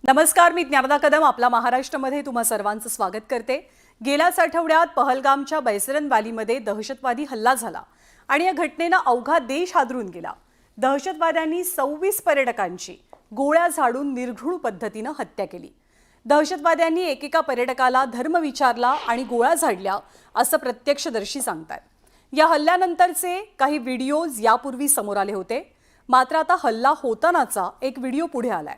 नमस्कार, मी ज्ञानदा कदम आपला महाराष्ट्रामध्ये तुम्हा सर्वांचं स्वागत करते। गेल्याच आठवड्यात पहलगामच्या बैसरन व्हॅलीमध्ये दहशतवादी हल्ला झाला आणि या घटनेने अवघा देश हादरून गेला। दहशतवाद्यांनी 26 पर्यटकांची गोळ्या झाडून निर्घृण पद्धतीने हत्या केली। दहशतवाद्यांनी एकेका पर्यटकाला धर्म विचारला आणि गोळ्या झाडल्या असं प्रत्यक्षदर्शी सांगतात। या हल्ल्यानंतरचे काही व्हिडिओज यापूर्वी समोर आले होते, मात्र आता हल्ला होतानाचा एक व्हिडिओ पुढे आलाय।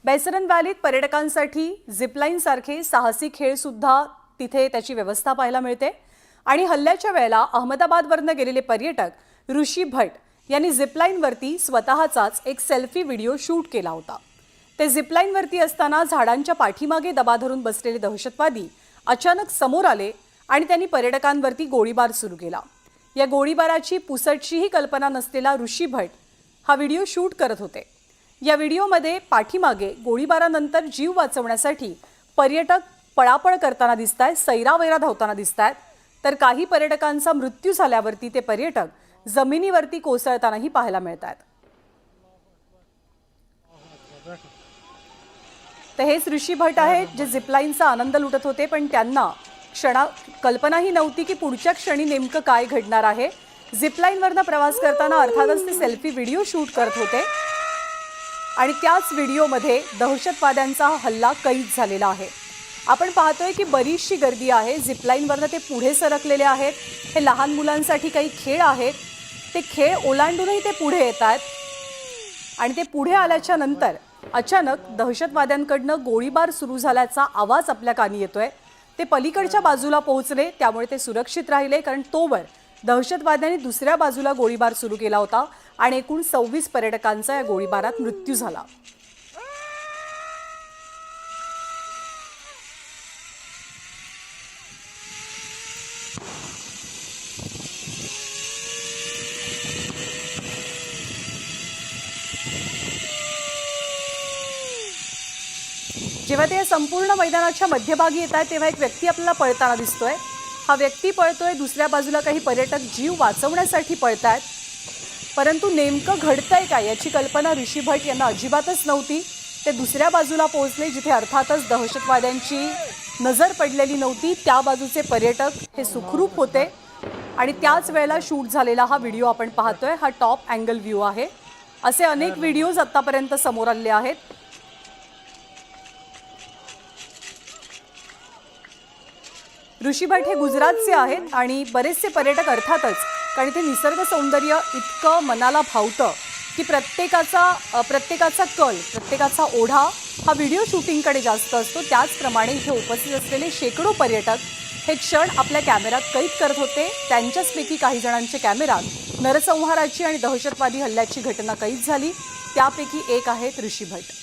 बैसरन व्हॅलीत पर्यटकांसाठी झिपलाईन सारखे साहसी खेळ सुद्धा तिथे त्याची व्यवस्था पाहायला मिळते आणि हल्ल्याच्या वेळेला अहमदाबादवरून गेलेले पर्यटक ऋषी भट यांनी झिपलाईनवरती स्वतःचाच एक सेल्फी व्हिडिओ शूट केला होता। ते झिपलाईनवरती असताना झाडांच्या पाठीमागे दबा धरून बसलेले दहशतवादी अचानक समोर आले आणि त्यांनी पर्यटकांवरती गोळीबार सुरू केला। या गोळीबाराची पुसटशीही कल्पना नसलेला ऋषी भट हा व्हिडिओ शूट करत होते। या व्हिडिओमध्ये पाठीमागे गोळीबारानंतर जीव वाचवण्यासाठी पर्यटक पळापळ करताना दिसतात, सैरावैरा धावताना दिसतात, तर काही पर्यटकांचा मृत्यू झाल्यावरती ते पर्यटक जमिनीवरती कोसळतानाही पाहायला मिळतात। तर हेच ऋषी भट आहेत जे झिपलाईनचा आनंद लुटत होते, पण त्यांना कल्पनाही नव्हती की पुढच्या क्षणी नेमकं काय घडणार आहे। झिपलाईनवरनं प्रवास करताना अर्थातच ते सेल्फी व्हिडिओ शूट करत होते आणि त्याच व्हिडिओमध्ये दहशतवाद्यांचा हल्ला कैद झालेला आहे। आपण पाहतोय की बरीचशी गर्दी आहे। झिपलाईनवरनं ते पुढे सरकलेले आहेत। हे लहान मुलांसाठी काही खेळ आहेत, ते खेळ ओलांडूनही ते पुढे येतात आणि ते पुढे आल्याच्या नंतर अचानक दहशतवाद्यांकडनं गोळीबार सुरू झाल्याचा आवाज आपल्या कानी येतोय। ते पलीकडच्या बाजूला पोहोचले, त्यामुळे ते सुरक्षित राहिले, कारण तोवर दहशतवाद्यांनी दुसऱ्या बाजूला गोळीबार सुरू केला होता आणि एकूण 26 पर्यटकांचा या गोळीबारात मृत्यू झाला। जेव्हा ते संपूर्ण मैदानाच्या मध्यभागी येतात तेव्हा एक व्यक्ती आपल्याला पळताना दिसतोय। हा व्यक्ती पळतोय, दुसऱ्या बाजूला काही पर्यटक जीव वाचवण्यासाठी पळतायत, परंतु नेमकं घडतंय काय याची कल्पना ऋषी भट यांना अजिबातच नव्हती। ते दुसऱ्या बाजूला पोहोचले जिथे अर्थातच दहशतवाद्यांची नजर पडलेली नव्हती। त्या बाजूचे पर्यटक हे सुखरूप होते आणि त्याच वेळेला शूट झालेला हा व्हिडिओ आपण पाहतोय। हा टॉप अँगल व्ह्यू आहे। असे अनेक व्हिडिओज आतापर्यंत समोर आले आहेत। ऋषी भट हे गुजरातचे आहेत आणि बरेचसे पर्यटक अर्थातच, कारण इथे निसर्ग सौंदर्य इतकं मनाला भावतं की प्रत्येकाचा कल, प्रत्येकाचा ओढा हा व्हिडिओ शूटिंगकडे जास्त असतो। त्याचप्रमाणे इथे उपस्थित असलेले शेकडो पर्यटक हे क्षण आपल्या कॅमेऱ्यात कैद करत होते। त्यांच्याचपैकी काही जणांच्या कॅमेऱ्यात नरसंहाराची आणि दहशतवादी हल्ल्याची घटना कैद झाली, त्यापैकी एक आहेत ऋषी भट।